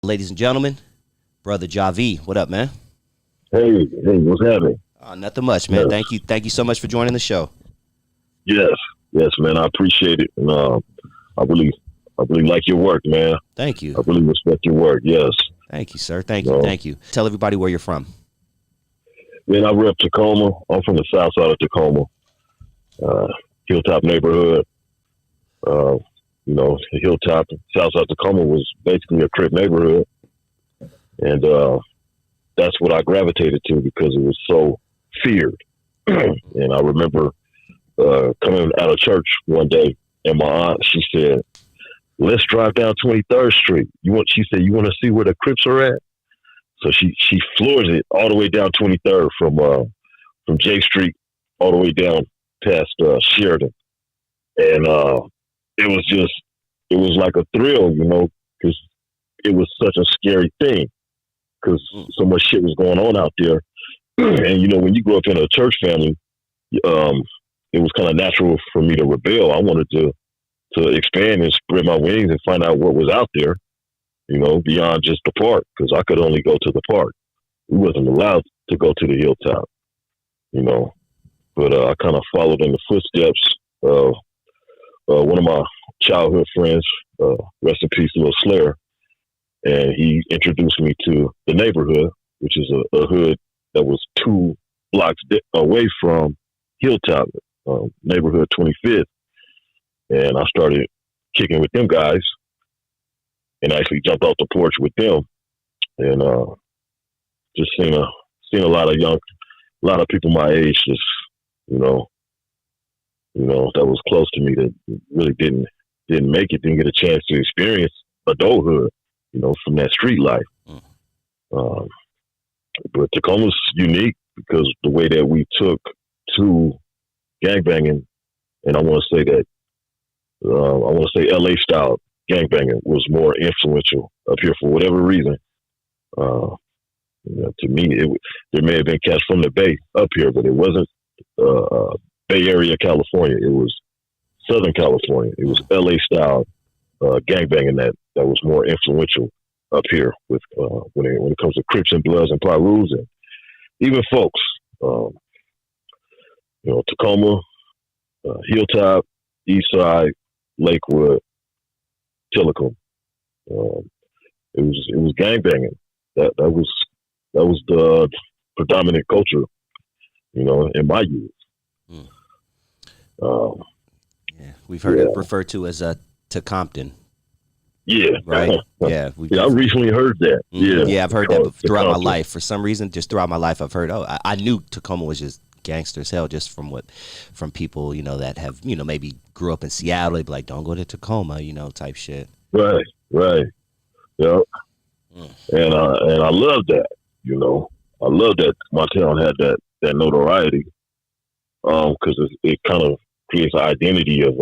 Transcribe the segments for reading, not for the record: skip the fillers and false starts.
Ladies and gentlemen, brother Javi, what up, man? Hey, what's happening? Nothing much, man. Yes. Thank you so much for joining the show. Yes, man, I appreciate it, and I really like your work, man. Thank you. I really respect your work. Yes. Thank you, sir. Thank you. Tell everybody where you're from. Man, I rep Tacoma. I'm from the south side of Tacoma, Hilltop neighborhood. Hilltop, south side of Tacoma was basically a Crip neighborhood, and that's what I gravitated to because it was so feared. And I remember coming out of church one day, and my aunt, she said, "Let's drive down 23rd Street. She said, you want to see where the Crips are at?" So she floors it all the way down 23rd from J Street all the way down past Sheridan, and it was like a thrill, because it was such a scary thing because so much shit was going on out there. And when you grow up in a church family, it was kind of natural for me to rebel. I wanted to expand and spread my wings and find out what was out there, beyond just the park, because I could only go to the park. We wasn't allowed to go to the hilltop, but I kind of followed in the footsteps of one of my childhood friends, rest in peace, Lil Slayer, and he introduced me to the neighborhood, which is a hood that was 2 blocks away from Hilltop, neighborhood 25th. And I started kicking with them guys and actually jumped off the porch with them, and just seen a lot of people my age just, that was close to me that really didn't make it, didn't get a chance to experience adulthood, from that street life. But Tacoma's unique because the way that we took to gangbanging, and I want to say LA style gangbanging was more influential up here for whatever reason. To me, there may have been cats from the Bay up here, but it wasn't Bay Area, California. It was Southern California. It was LA style gangbanging that was more influential up here with when it comes to Crips and Bloods and Pirus and even folks. Tacoma, Hilltop, Eastside, Lakewood, Telecom. It was gangbanging. That was the predominant culture, in my youth. Yeah, we've heard it referred to as Compton. Yeah. Right. Yeah. I recently heard that. Yeah, I've heard that throughout my life. For some reason, just throughout my life, I've heard. I knew Tacoma was just gangster as hell, just from people that have maybe grew up in Seattle. They'd be like, "Don't go to Tacoma," type shit. Right. Yeah. And I love that. I love that my town had that notoriety, because it kind of creates an identity of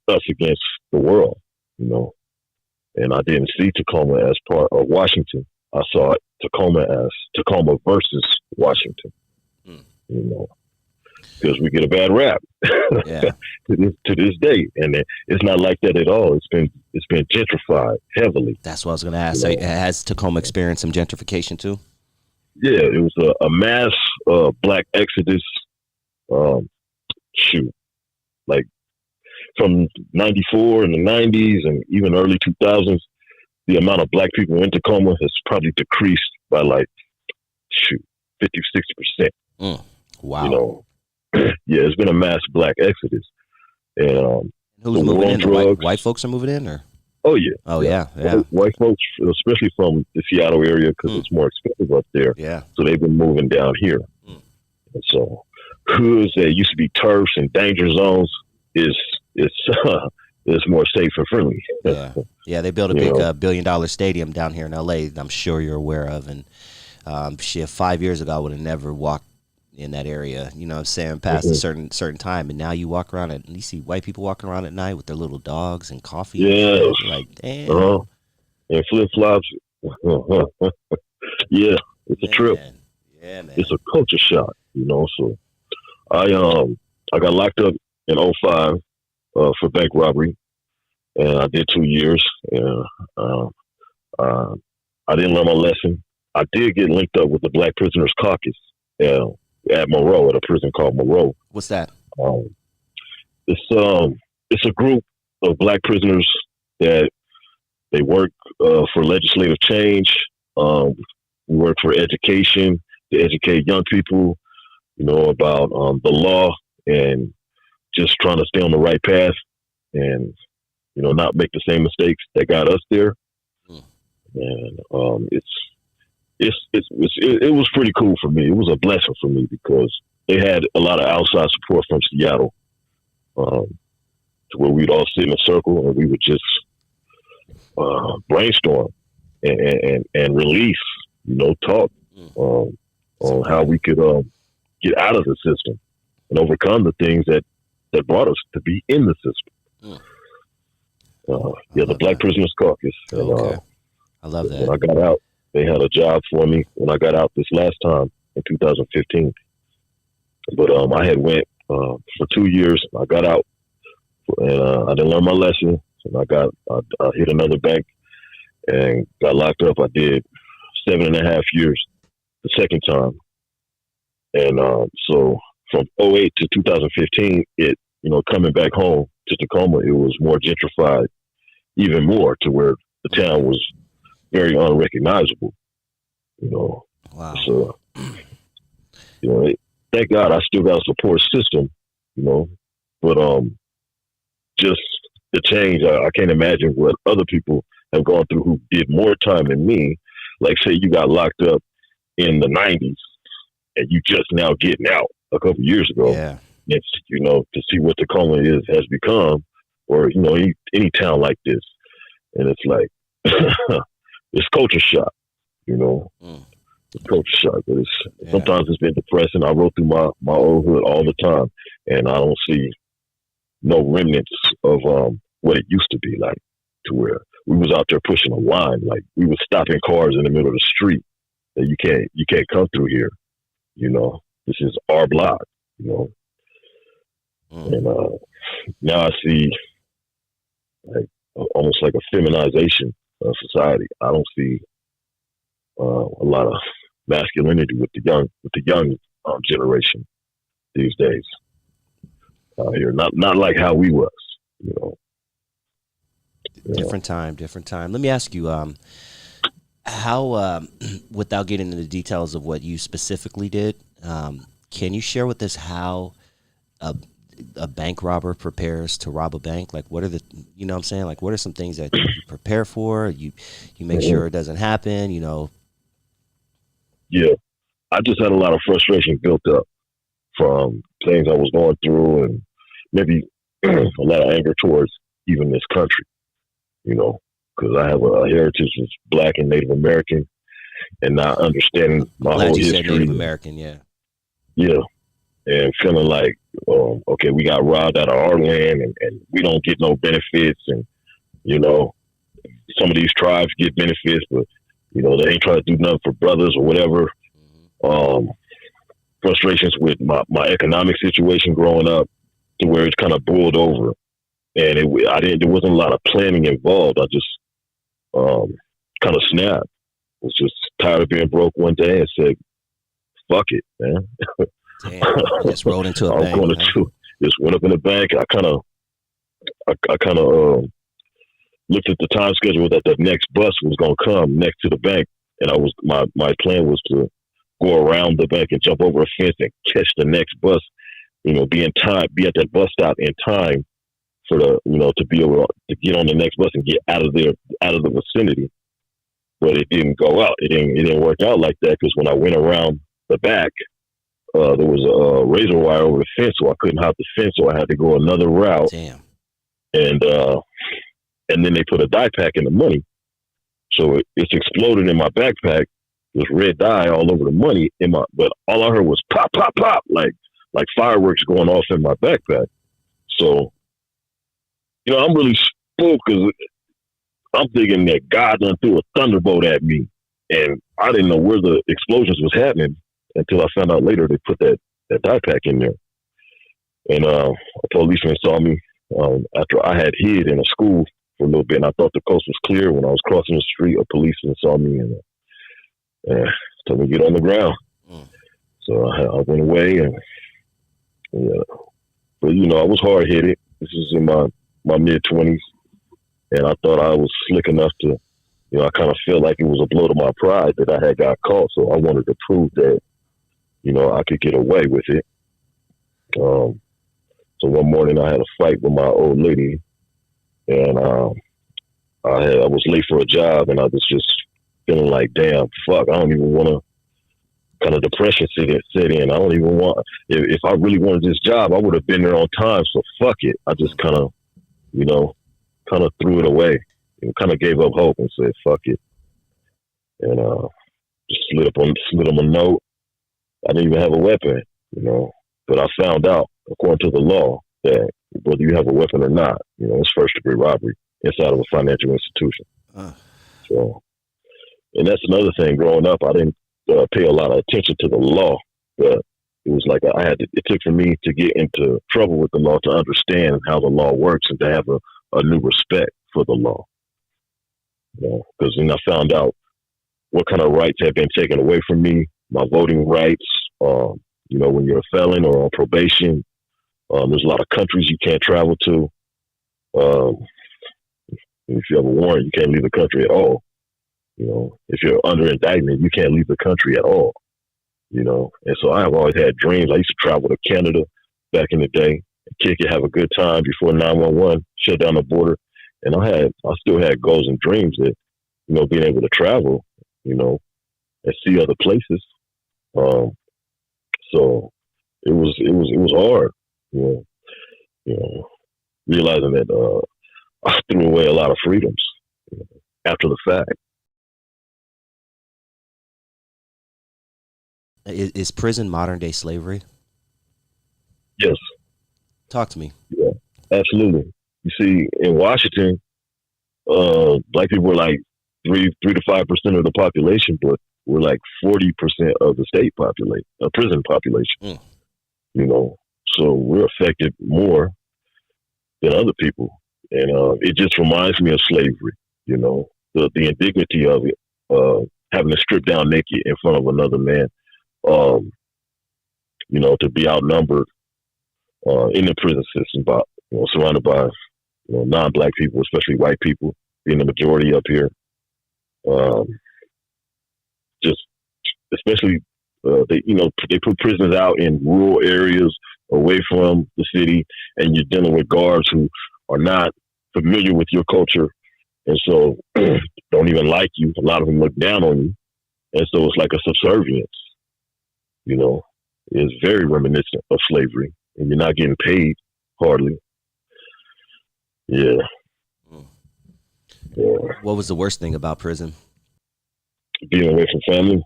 us against the world, And I didn't see Tacoma as part of Washington. I saw Tacoma as Tacoma versus Washington, because we get a bad rap to this day, and it's not like that at all. It's been gentrified heavily. That's what I was going to ask. So has Tacoma experienced some gentrification too? Yeah, it was a mass black exodus. Like from 94 in the 90s and even early 2000s, the amount of black people in Tacoma has probably decreased by 50, 60%. Wow. Yeah, it's been a mass black exodus. And who's moving in? White folks are moving in, or? Oh yeah. Oh yeah. White folks, especially from the Seattle area, because it's more expensive up there. Yeah. So they've been moving down here. And so hoods that used to be turfs and danger zones is more safe and friendly. Yeah. They built a big $1 billion stadium down here in LA. I'm sure you're aware of, and 5 years ago I would have never walked in that area, past a certain time, and now you walk around and you see white people walking around at night with their little dogs and coffee. Yeah, like damn. And flip flops. Yeah, it's a trip. Yeah, man. It's a culture shock, So I got locked up in 2005 for bank robbery, and I did 2 years. And I didn't learn my lesson. I did get linked up with the Black Prisoners Caucus at Monroe, at a prison called Monroe. What's that? It's a group of Black prisoners that they work for legislative change. We work for education to educate young people, about the law and just trying to stay on the right path and, not make the same mistakes that got us there. And it was pretty cool for me. It was a blessing for me because they had a lot of outside support from Seattle, to where we'd all sit in a circle and we would just brainstorm and release, talk on how we could get out of the system and overcome the things that brought us to be in the system. The Black Prisoners Caucus. Okay. I love that. When I got out, they had a job for me when I got out this last time in 2015. But I had went for 2 years. I got out and I didn't learn my lesson. And I hit another bank and got locked up. I did 7.5 years the second time. And so from 2008 to 2015, coming back home to Tacoma, it was more gentrified, even more, to where the town was very unrecognizable. Wow. So, thank God I still got a support system, but just the change, I can't imagine what other people have gone through who did more time than me. Like, say you got locked up in the 90s and you just now getting out a couple years ago. Yeah. It's, to see what Tacoma has become, or, any town like this. And it's like, it's culture shock, It's culture shock. But sometimes it's been depressing. I roll through my old hood all the time, and I don't see no remnants of what it used to be like, to where we was out there pushing a line. Like, we was stopping cars in the middle of the street that you can't come through here. This is our block, And now I see like almost like a feminization of society. I don't see a lot of masculinity with the young generation these days here. Not like how we was, Different time. Let me ask you, how, without getting into the details of what you specifically did, can you share with us how a bank robber prepares to rob a bank? Like, what are the, what I'm saying? Like, what are some things that you prepare for? You make sure it doesn't happen, Yeah. I just had a lot of frustration built up from things I was going through, and maybe a lot of anger towards even this country, because I have a heritage that's Black and Native American, and not understanding my whole history. Native American, yeah. Yeah. And feeling like, okay, we got robbed out of our land and we don't get no benefits. And, some of these tribes get benefits, but, they ain't trying to do nothing for brothers or whatever. Frustrations with my economic situation growing up, to where it's kind of boiled over. And there wasn't a lot of planning involved. I just kind of snapped. Was just tired of being broke one day and said, fuck it, man. Damn, you just rolled into a bank. Just went up in the bank. I kind of looked at the time schedule that the next bus was going to come next to the bank, and my plan was to go around the bank and jump over a fence and catch the next bus. Be at that bus stop in time for to be able to get on the next bus and get out of the vicinity. But it didn't go out. It didn't work out like that, because when I went around the back, there was a razor wire over the fence, so I couldn't hop the fence, so I had to go another route. Damn. And then they put a dye pack in the money, so it's exploded in my backpack. There's red dye all over the money but all I heard was pop, pop, pop, like fireworks going off in my backpack. So, I'm really spooked, because I'm thinking that God done threw a thunderbolt at me, and I didn't know where the explosions was happening until I found out later they put that dye pack in there. And a policeman saw me after I had hid in a school for a little bit, and I thought the coast was clear. When I was crossing the street, a policeman saw me and told me to get on the ground. So I went away, and yeah. But I was hard headed. This is in my mid-20s, and I thought I was slick enough to, I kind of felt like it was a blow to my pride that I had got caught. So I wanted to prove that, I could get away with it. So one morning I had a fight with my old lady, and I was late for a job, and I was just feeling like, damn, fuck, I don't even want to. Kind of depression set in. I don't even want. If I really wanted this job, I would have been there on time. So fuck it. I just kind of threw it away and kind of gave up hope and said fuck it, and just slid them a note. I didn't even have a weapon, but I found out, according to the law, that whether you have a weapon or not, it's first degree robbery inside of a financial institution. So, and that's another thing. Growing up, I didn't pay a lot of attention to the law, but it was like it took for me to get into trouble with the law to understand how the law works and to have a new respect for the law. Because then I found out what kind of rights had been taken away from me, my voting rights. When you're a felon or on probation, there's a lot of countries you can't travel to. If you have a warrant, you can't leave the country at all. If you're under indictment, you can't leave the country at all, And so I have always had dreams. I used to travel to Canada back in the day, kick it, have a good time before 911 shut down the border. And I still had goals and dreams that, being able to travel, and see other places. So it was hard, realizing that I threw away a lot of freedoms after the fact. Is prison modern day slavery? Yes. Talk to me. Yeah, absolutely. You see, in Washington, black people were like 3 to 5% of the population, but we're like 40% of the state population, prison population. So we're affected more than other people, and it just reminds me of slavery. The indignity of it, having to strip down naked in front of another man. To be outnumbered in the prison system, surrounded by non-black people, especially white people, being the majority up here. Just especially they put prisoners out in rural areas away from the city, and you're dealing with guards who are not familiar with your culture, and so don't even like you. A lot of them look down on you, and so it's like a subservience. Is very reminiscent of slavery, and you're not getting paid hardly. Yeah. What was the worst thing about prison? Being away from family.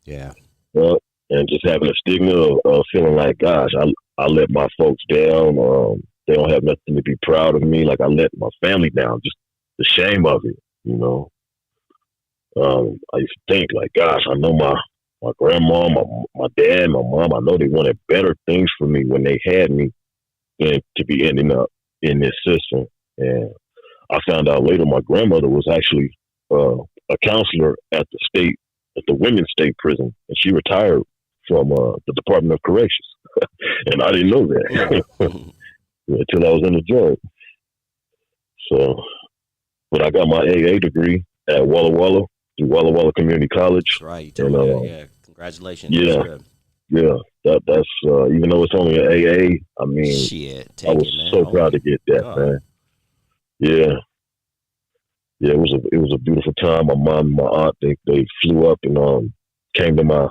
Yeah. And just having a stigma of feeling like, gosh, I let my folks down. They don't have nothing to be proud of me. Like I let my family down. Just the shame of it. I used to think like, gosh, I know my grandma, my dad, my mom, I know they wanted better things for me when they had me than to be ending up in this system. And I found out later my grandmother was actually a counselor at the women's state prison, and she retired from the Department of Corrections. And I didn't know that until I was in the joint. So, but I got my AA degree at Walla Walla through Walla Walla Community College. That's right. You told me that. Yeah. Congratulations. Yeah. That's even though it's only an AA, I mean, I was so proud to get that, man. Yeah. It was a beautiful time. My mom and my aunt, they flew up and came to my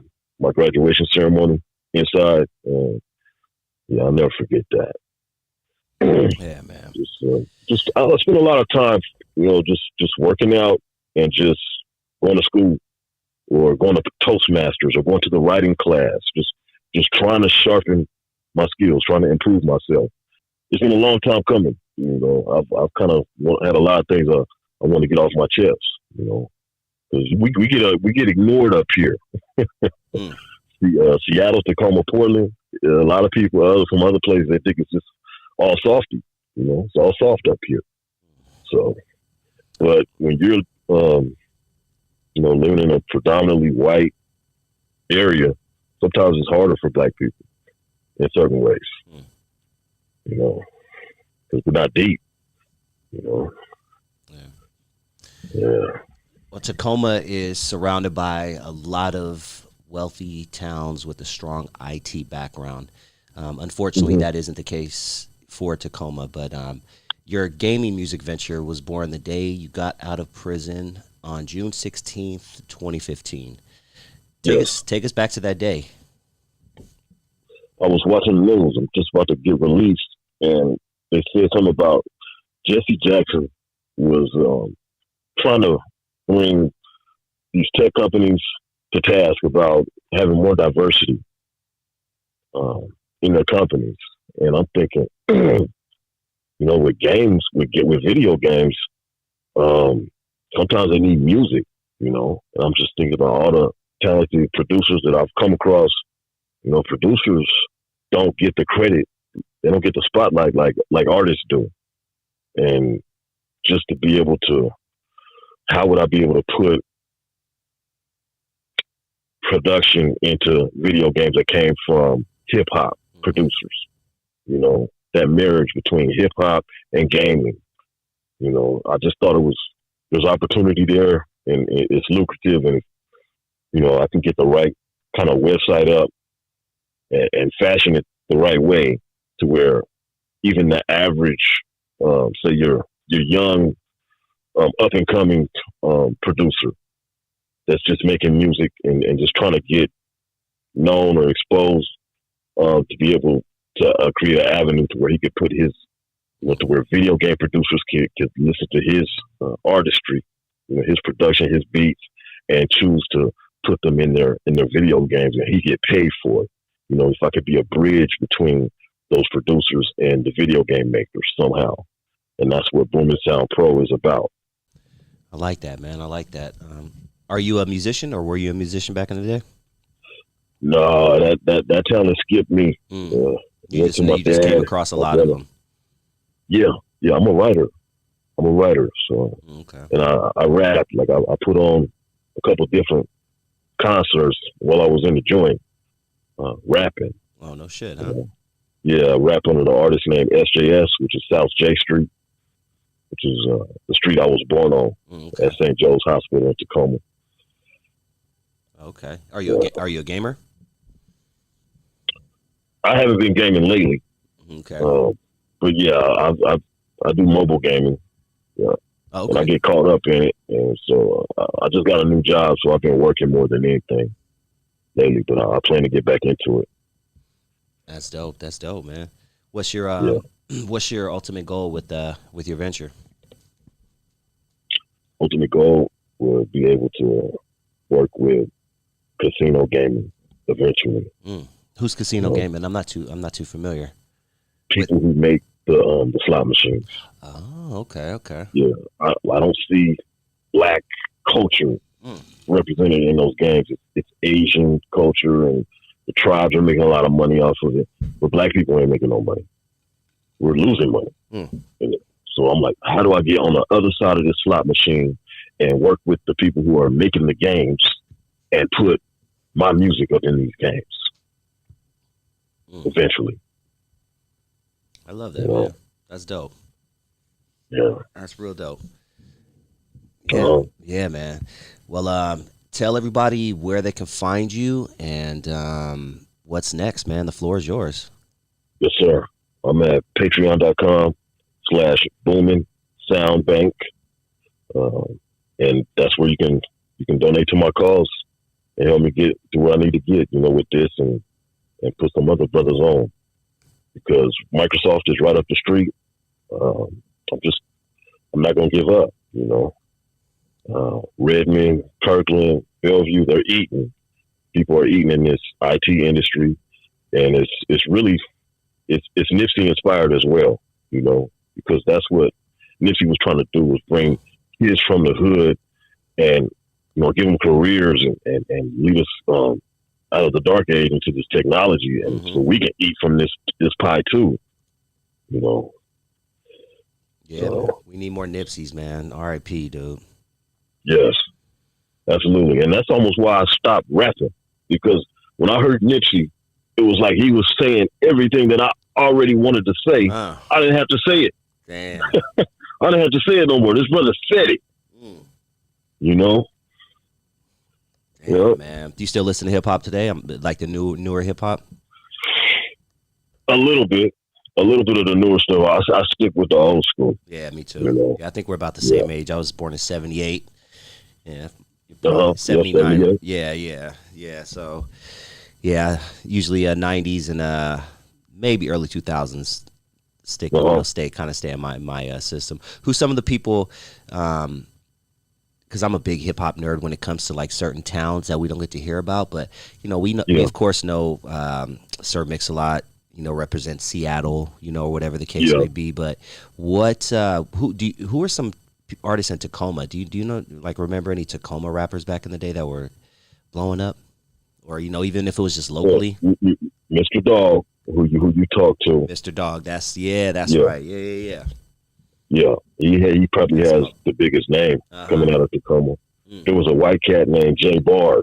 graduation ceremony inside. I'll never forget that. Yeah, man. Just I spent a lot of time, just working out and just going to school or going to Toastmasters or going to the writing class, just trying to sharpen my skills, trying to improve myself. It's been a long time coming. I've kind of had a lot of things I want to get off my chest, because we get ignored up here. Seattle, Tacoma, Portland, a lot of people from other places, they think it's just all softy, it's all soft up here. So, but when you're, living in a predominantly white area, sometimes it's harder for black people in certain ways, because we're not deep, Yeah. Well, Tacoma is surrounded by a lot of wealthy towns with a strong IT background. Unfortunately, that isn't the case for Tacoma, but your gaming music venture was born the day you got out of prison on June 16th, 2015. Take us back to that day. I was watching the news. I'm just about to get released, and they said something about Jesse Jackson was trying to bring these tech companies to task about having more diversity in their companies. And I'm thinking, with games, with video games, sometimes they need music, And I'm just thinking about all the talented producers that I've come across. Producers don't get the credit. They don't get the spotlight like artists do. And just to be able to, how would I be able to put production into video games that came from hip hop producers? That marriage between hip hop and gaming. I just thought there's opportunity there, and it's lucrative, and I can get the right kind of website up and fashion it the right way to where even the average, say you're young, up and coming producer that's just making music and just trying to get known or exposed, to be able to create an avenue to where he could put his, to where video game producers could listen to his artistry, his production, his beats, and choose to put them in their video games, and he get paid for it. If I could be a bridge between those producers and the video game makers somehow. And that's what Booming Sound Pro is about. I like that, man. I like that. Are you a musician, or were you a musician back in the day? No, that talent skipped me. You just came across a lot of them. Yeah, I'm a writer. So, and I rap. Like I put on a couple different concerts while I was in the joint, rapping. Oh, no shit, huh? Yeah, I rap under the artist name SJS, which is South J Street, which is the street I was born on at St. Joe's Hospital in Tacoma. Okay. Are you a gamer? I haven't been gaming lately. Okay. But yeah, I do mobile gaming. Yeah. Okay. And I get caught up in it, and so I just got a new job, so I've been working more than anything lately. But I plan to get back into it. That's dope, man. What's your ultimate goal with your venture? Ultimate goal would be able to work with casino gaming eventually. Who's casino gaming? I'm not too familiar. People who make the slot machines. Oh, okay. Yeah, I don't see black culture represented in those games. It's Asian culture, and the tribes are making a lot of money off of it, but black people ain't making no money. We're losing money. So I'm like, how do I get on the other side of this slot machine and work with the people who are making the games and put my music up in these games eventually? I love that, man. That's dope. Yeah. That's real dope. Yeah, yeah, man. Well, tell everybody where they can find you and what's next, man. The floor is yours. Yes, sir. I'm at patreon.com/Booming Sound Bank. And that's where you can donate to my cause and help me get to where I need to get, with this and put some other brothers on. Because Microsoft is right up the street. I'm not going to give up, Redmond, Kirkland, Bellevue, they're eating. People are eating in this IT industry, and it's really Nipsey inspired as well, because that's what Nipsey was trying to do, was bring kids from the hood and, give them careers and lead us out of the dark age into this technology, and so we can eat from this pie too, Yeah, man. So We need more Nipseys, man. R.I.P., dude. yes, absolutely, and that's almost why I stopped rapping, because when I heard Nipsey, it was like he was saying everything that I already wanted to say. Uh, I didn't have to say it. damn. I didn't have to say it no more. This brother said it. Mm. You know. Damn, Yep. man. Do you still listen to hip hop today? I'm like the newer hip hop. A little bit. A little bit of the newer stuff. I stick with the old school. Yeah, me too. You know. Yeah, I think we're about the Yeah. same age. I was born in '78. Yeah, you're Uh born huh. in '79. 78. Yeah. So yeah, usually '90s and maybe early 2000s stay in my system. Who's some of the people? Because I'm a big hip hop nerd when it comes to like certain towns that we don't get to hear about, but we Yeah. of course know Sir Mix-a-Lot, represents Seattle, or whatever the case Yeah. may be. But who are some artists in Tacoma? Do you know, like, remember any Tacoma rappers back in the day that were blowing up, or even if it was just locally? Mr. Dog, who you talk to. Mr. Dog, that's Yeah. right. Yeah. Yeah. He probably That's has the biggest name coming out of Tacoma. Mm. There was a white cat named Jay Bars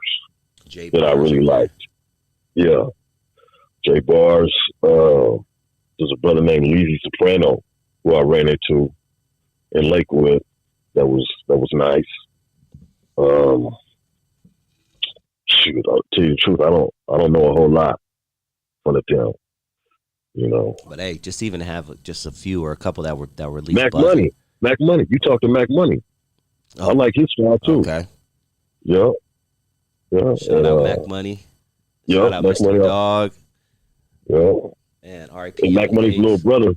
that I really liked. Yeah. Jay Bars. There's a brother named Leezy Soprano who I ran into in Lakewood. That was nice. Shoot, I'll tell you the truth. I don't know a whole lot from the town. But hey, just even have just a few or a couple that were at least Mac buzzing. Money. You talk to Mac Money. Oh. I like his style too. Okay. Yeah. Shout out Mac Money. Yeah. Shout out Mac Mr. Money. Dog. Yeah. And R.I.P. And Mac Money's little brother.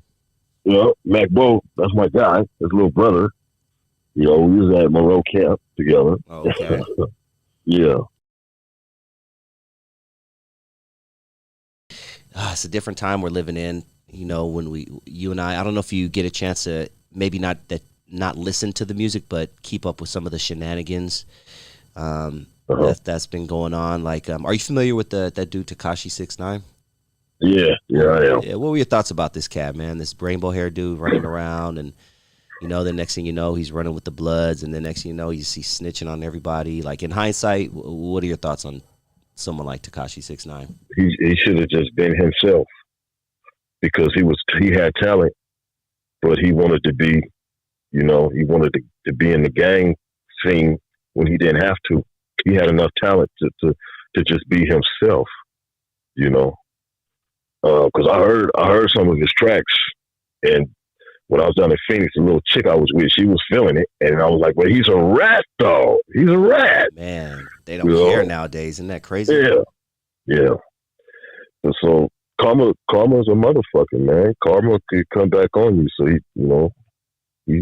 Yeah. Mac Bo. That's my guy. His little brother. We was at Moreau Camp together. Okay. Yeah. It's a different time we're living in. When you and I don't know if you get a chance to maybe not listen to the music, but keep up with some of the shenanigans that's been going on. Like, are you familiar with that dude Tekashi 6ix9ine? Yeah, I am. Yeah, what were your thoughts about this cat, man? This rainbow hair dude running around, and the next thing you know, he's running with the Bloods, and the next thing you know, he's snitching on everybody. Like, in hindsight, what are your thoughts on someone like Tekashi 6ix9ine? He should have just been himself, because he had talent, but he wanted to be, he wanted to be in the gang scene when he didn't have to. He had enough talent to just be himself, because I heard some of his tracks, and when I was down in Phoenix, a little chick I was with, she was feeling it, and I was like, "Well, he's a rat, though. He's a rat." Man, they don't care nowadays. Isn't that crazy? Yeah. And so karma's a motherfucker, man. Karma could come back on you, so he's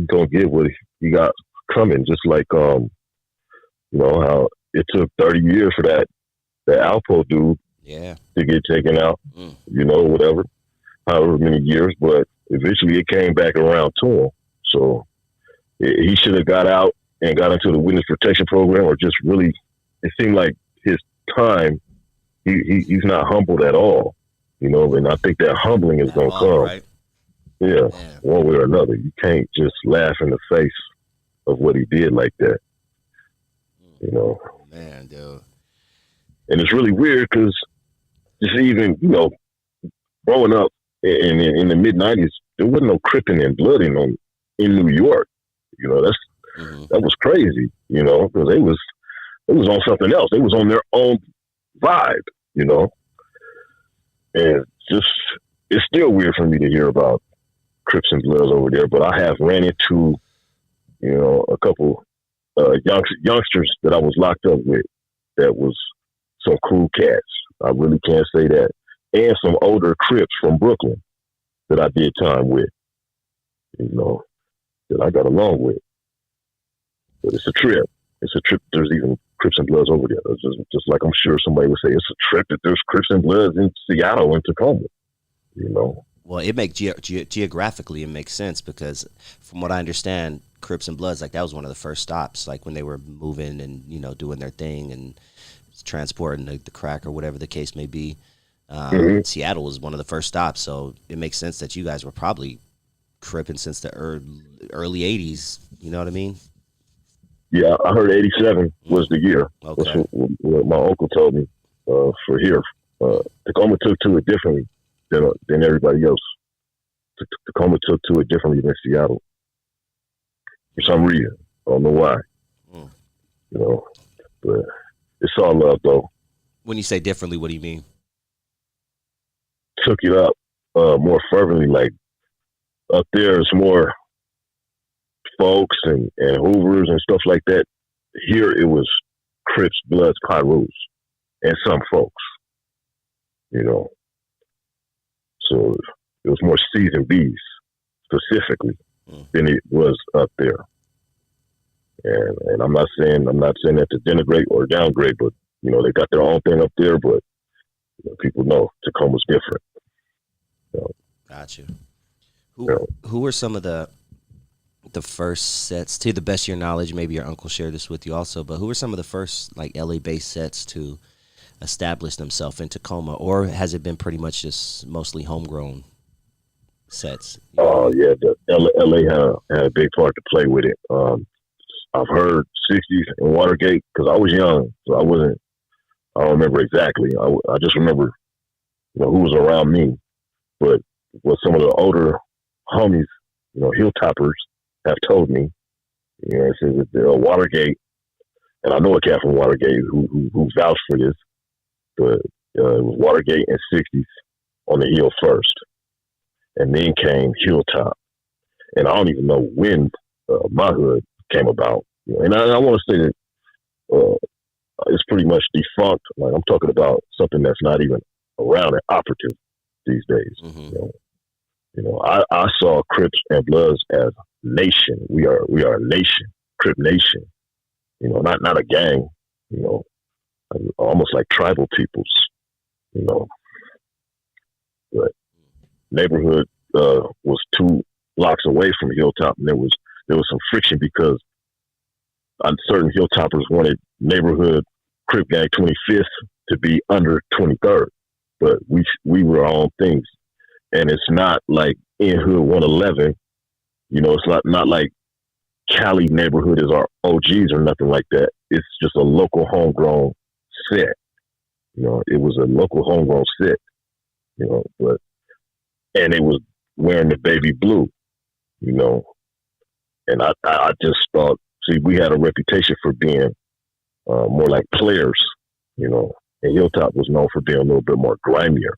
gonna get what he got coming. Just like how it took 30 years for that Alpo dude to get taken out. Whatever, however many years, but eventually it came back around to him. So he should have got out and got into the witness protection program, or just really, it seemed like his time, he's not humbled at all, and I think that humbling is going to come. Right? Yeah, one way or another. You can't just laugh in the face of what he did like that, Man, dude. And it's really weird because just even, growing up in the mid-90s, there wasn't no Crippin' and Blooding in New York. That was crazy, because they was on something else. They was on their own vibe, and just, it's still weird for me to hear about Crips and Bloods over there, but I have ran into, a couple youngsters that I was locked up with that was some cool cats. I really can't say that. And some older Crips from Brooklyn that I did time with, that I got along with. But it's a trip. It's a trip. There's even Crips and Bloods over there. It's just like I'm sure somebody would say, it's a trip that there's Crips and Bloods in Seattle and Tacoma, Well, it makes geographically, it makes sense, because from what I understand, Crips and Bloods, like, that was one of the first stops, like when they were moving and doing their thing and transporting the crack or whatever the case may be. Seattle was one of the first stops, so it makes sense that you guys were probably cripping since the early '80s. You know what I mean? Yeah, I heard 87 was the year. Okay. That's what my uncle told me for here. Tacoma took to it differently than everybody else. Tacoma took to it differently than Seattle. For some reason. I don't know why. You know, but it's all love, though. When you say differently, what do you mean? Took it up more fervently. Like, up there is more folks and Hoovers and stuff like that. Here it was Crips, Bloods, Pyrus, and some folks, you know. So it was more C's and B's specifically than it was up there. And I'm not saying that to denigrate or downgrade, but you know, they got their own thing up there, but you know, people know Tacoma's different. So, got you. Who were some of the first sets, to the best of your knowledge? Maybe your uncle shared this with you also, but who were some of the first like LA based sets to establish themselves in Tacoma, or has it been pretty much just mostly homegrown sets? Oh yeah, the LA had a big part to play with it. I've heard 60s and Watergate because I was young, so I don't remember exactly. I just remember, you know, who was around me. But what some of the older homies, you know, Hilltoppers have told me, you know, it says that the Watergate, and I know a cat from Watergate who vouched for this, but it was Watergate and 60s on the Hill first, and then came Hilltop, and I don't even know when my hood came about. You know, and I want to say that it's pretty much defunct. Like, I'm talking about something that's not even around and operative these days. You know, I saw Crips and Bloods as nation. We are a nation, Crip nation. You know, not a gang. You know, almost like tribal peoples. You know, but neighborhood was 2 blocks away from Hilltop, and there was some friction because certain Hilltoppers wanted neighborhood Crip Gang 25th to be under 23rd, but we were our own things, and it's not like in Hood 111. You know, it's not like Cali neighborhood is our OGs or nothing like that. It's just a local homegrown set. You know, it was a local homegrown set. You know, and it was wearing the baby blue. You know, and I just thought, see, we had a reputation for being more like players, you know, and Hilltop was known for being a little bit more grimier,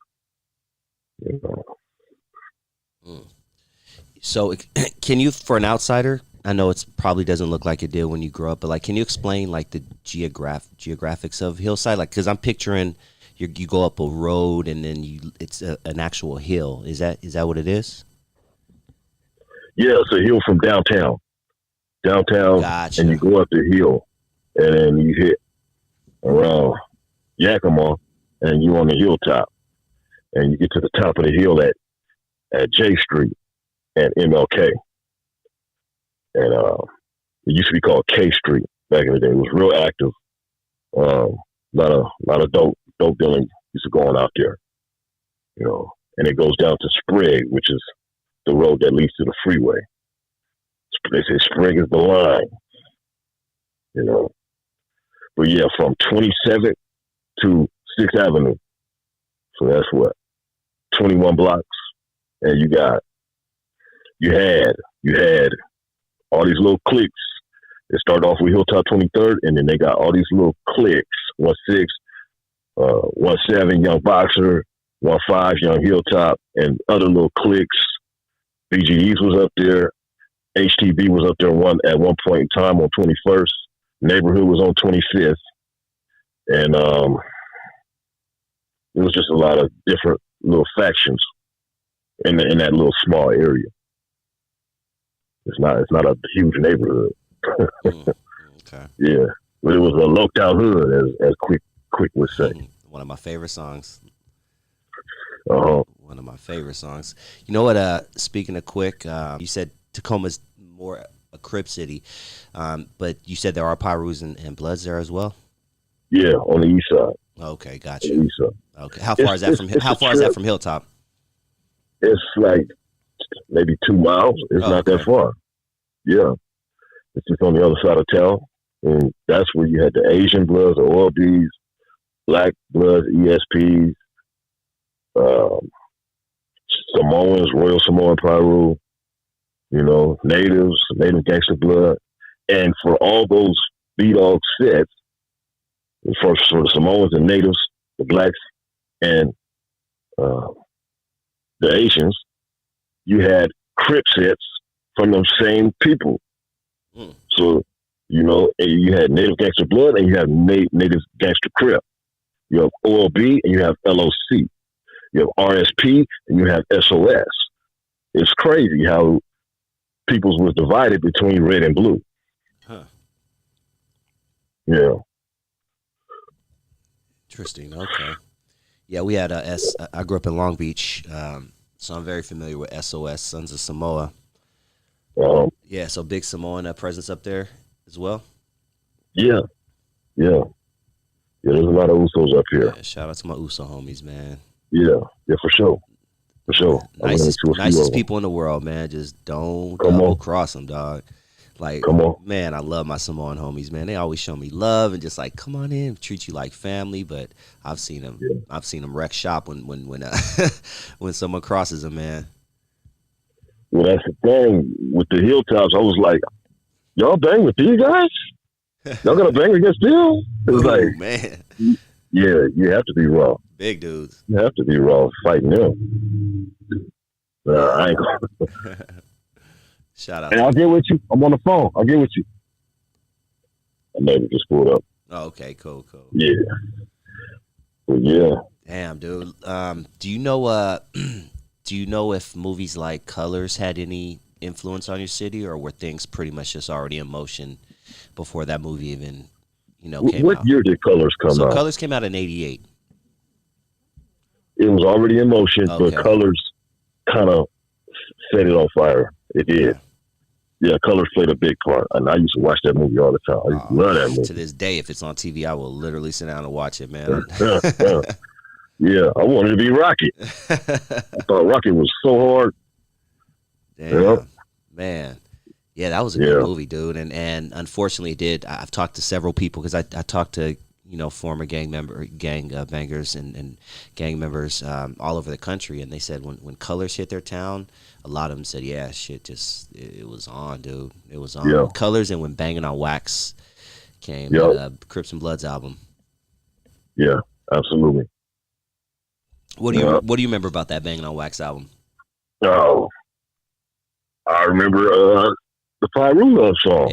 you know. So can you, for an outsider, I know it probably doesn't look like it did when you grew up, but like, can you explain like the geographics of Hillside? Like, cause I'm picturing you go up a road and then it's an actual hill. Is that what it is? Yeah, it's a hill from downtown. Gotcha. And you go up the hill, and then you hit around Yakima, and you on the hilltop, and you get to the top of the hill at J Street and MLK, and it used to be called K Street back in the day. It was real active. A lot of dope dealing used to go on out there, you know. And it goes down to Sprague, which is the road that leads to the freeway. They say Sprague is the line, you know. But yeah, from 27th to 6th Avenue. So that's what, 21 blocks. And you had all these little cliques. It started off with Hilltop 23rd, and then they got all these little cliques. 1-6, 1-7, Young Boxer, 1-5, Young Hilltop, and other little cliques. BGEs was up there. HTB was up there at one point in time on 21st. Neighborhood was on 25th. And it was just a lot of different little factions in that little small area. It's not a huge neighborhood. Okay. Yeah. But it was a locked out hood, as Quick would say. One of my favorite songs. One of my favorite songs. You know what? Speaking of Quick, you said Tacoma's more a Crip city, but you said there are Pyrus and Bloods there as well. Yeah, on the east side. Okay, gotcha. East side. Okay, how far is that from Hilltop? It's like maybe 2 miles. It's not that far. Yeah, it's just on the other side of town, and that's where you had the Asian Bloods, the OLBs, Black Bloods, ESPs, Samoans, Royal Samoan Piru, Native Gangster Blood, and for all those B-Dog sets, for the Samoans and Natives, the Blacks, and the Asians, you had Crip sets from those same people. So, you had Native Gangster Blood and you have Native Gangster Crip. You have OLB and you have LOC. You have RSP and you have SOS. It's crazy how peoples was divided between red and blue. Huh. Yeah. Interesting. Okay. Yeah, we had I grew up in Long Beach, so I'm very familiar with SOS, Sons of Samoa. Yeah, so big Samoan presence up there as well. Yeah. There's a lot of Usos up here. Yeah, shout out to my Uso homies, man. Yeah, for sure. Nicest people in the world, man. Just don't double cross them, dog. Like, come on, man, I love my Samoan homies, man. They always show me love and just like, come on in, treat you like family. But I've seen them, wreck shop when when someone crosses them, man. Well, that's the thing with the Hilltops. I was like, y'all bang with these guys? Y'all gonna bang against them? It's like, man. Yeah, you have to be raw. Big dudes. You have to be raw fighting them. I ain't gonna. Shout out. And I'll get with you. I'm on the phone. I'll get with you. I maybe just pulled up. Oh, okay, cool. Yeah. Well, yeah. Damn, dude. Do you know? Do you know if movies like Colors had any influence on your city, or were things pretty much just already in motion before that movie even, came out? What year did Colors come out? So Colors came out in '88. It was already in motion, but Colors kind of set it on fire. It did. Yeah, Colors played a big part, and I used to watch that movie all the time. I used to love that movie. To this day, if it's on TV, I will literally sit down and watch it, man. Yeah, I wanted to be Rocket. I thought Rocket was so hard. Damn, man. Yeah, that was a good movie, dude. And unfortunately, it did. I've talked to several people because I talked to former gang bangers and gang members all over the country, and they said when Colors hit their town, a lot of them said, yeah, shit, it was on, dude. It was on. Yeah. Colors and when Bangin' on Wax came, Crips and Bloods album. Yeah, absolutely. What do you remember about that Bangin' on Wax album? Oh, I remember the Pyru Love song.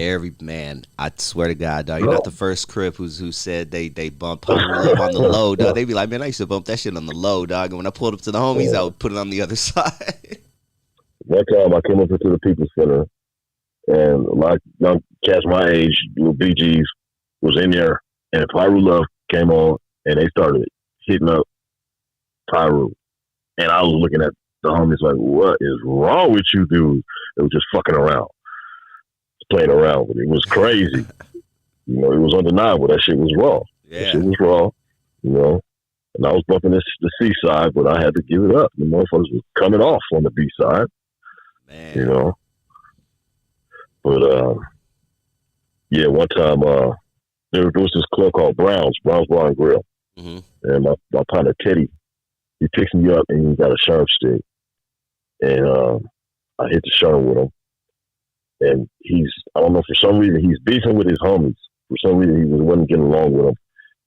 I swear to God, dog, you're not the first Crip who said they bumped Pyru Love on the low, dog. They be like, man, I used to bump that shit on the low, dog. And when I pulled up to the homies, I would put it on the other side. One time I came up into the People's Center, and like young cats my age, little BGs, was in there, and Pyru Love came on, and they started hitting up Pyru. And I was looking at the homies like, what is wrong with you, dude? They were just fucking around. Playing around with it. It was crazy. It was undeniable. That shit was raw. Yeah. That shit was raw, And I was bumping the C side, but I had to give it up. The motherfuckers was coming off on the B side. Man. But one time there was this club called Brown's Bar and Grill. Mm-hmm. And my partner Teddy, he picks me up and he got a sharp stick. And I hit the sharp with him. And I don't know, for some reason, he's beefing with his homies. For some reason, he wasn't getting along with them.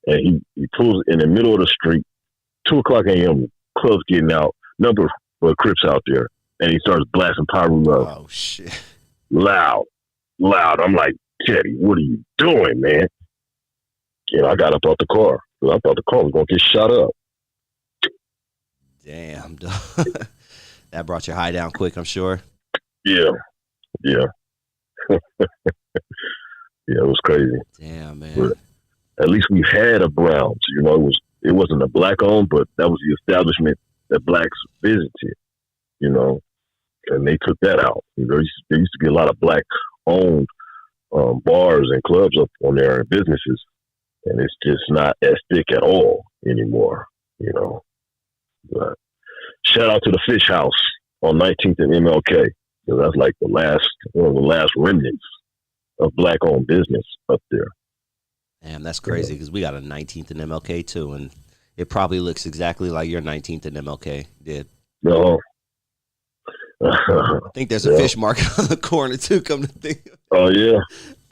And he pulls in the middle of the street, 2:00 a.m., club's getting out, number of Crips out there. And he starts blasting Pyru Love. Oh, shit. Loud. I'm like, Teddy, what are you doing, man? And I got up out the car. Because I thought the car was going to get shot up. Damn, dog. That brought your high down quick, I'm sure. Yeah. Yeah, it was crazy. Damn, man. But at least we had a Browns. It wasn't a black owned, but that was the establishment that blacks visited. And they took that out. There used to be a lot of black owned bars and clubs up on there and businesses, and it's just not as thick at all anymore. But shout out to the Fish House on 19th and MLK. So that's like one of the last remnants of black-owned business up there. Damn, that's crazy because we got a 19th and MLK too, and it probably looks exactly like your 19th and MLK did. No. I think there's a fish market on the corner too. Come to think. Oh yeah,